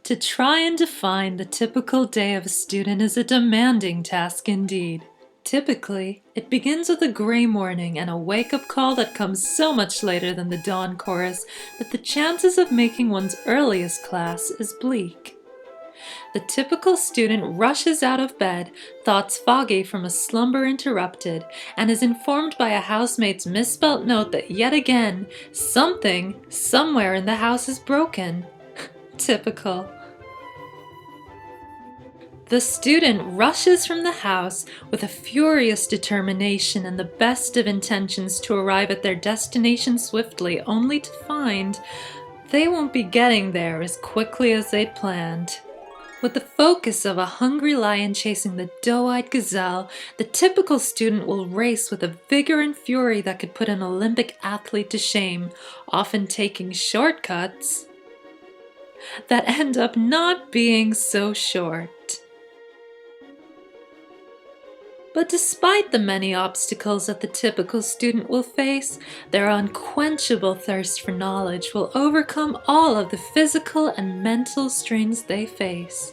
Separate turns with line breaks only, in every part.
To try and define the typical day of a student is a demanding task indeed. Typically, it begins with a gray morning and a wake-up call that comes so much later than the dawn chorus that the chances of making one's earliest class is bleak. The typical student rushes out of bed, thoughts foggy from a slumber interrupted, and is informed by a housemate's misspelt note that yet again, something, somewhere in the house is broken. Typical. The student rushes from the house with a furious determination and the best of intentions to arrive at their destination swiftly, only to find they won't be getting there as quickly as they'd planned. With the focus of a hungry lion chasing the doe-eyed gazelle, the typical student will race with a vigor and fury that could put an Olympic athlete to shame, often taking shortcuts that end up not being so short. But despite the many obstacles that the typical student will face, their unquenchable thirst for knowledge will overcome all of the physical and mental strains they face.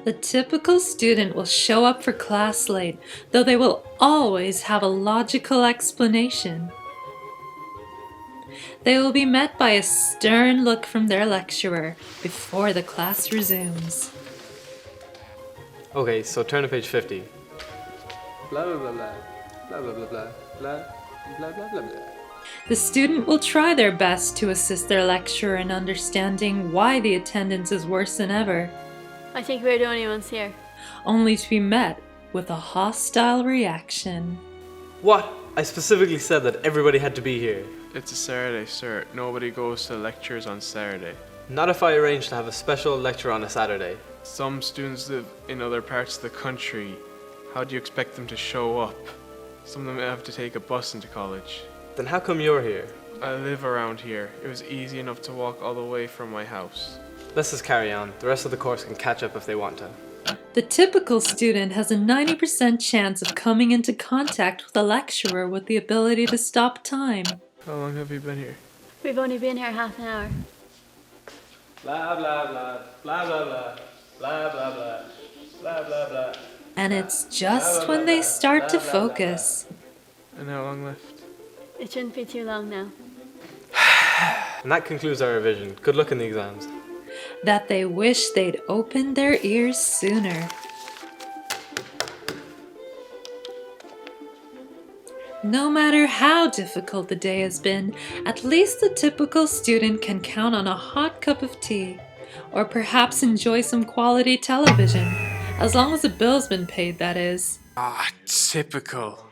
The typical student will show up for class late, though they will always have a logical explanation. They will be met by a stern look from their lecturer before the class resumes.
Okay, so turn to page 50. Blah blah blah blah. Blah blah blah blah. Blah blah blah blah blah.
The student will try their best to assist their lecturer in understanding why the attendance is worse than ever,
I think we're the only ones here.
only to be met with a hostile reaction.
What? I specifically said that everybody had to be here.
It's a Saturday, sir. Nobody goes to lectures on Saturday.
Not if I arrange to have a special lecture on a Saturday.
Some students live in other parts of the country. How do you expect them to show up? Some of them have to take a bus into college.
Then how come you're here?
I live around here. It was easy enough to walk all the way from my house.
Let's just carry on. The rest of the course can catch up if they want to.
The typical student has a 90% chance of coming into contact with a lecturer with the ability to stop time.
How long have you been here?
We've only been here half an hour.
Blah blah blah. Blah blah blah. Blah blah blah. Blah blah blah.
And it's just when they start to focus
And how long left?
It shouldn't be too long now.
And that concludes our revision. Good luck in the exams.
that they wish they'd opened their ears sooner. No matter how difficult the day has been, at least the typical student can count on a hot cup of tea, or perhaps enjoy some quality television, as long as the bill's been paid, that is.
Ah, typical.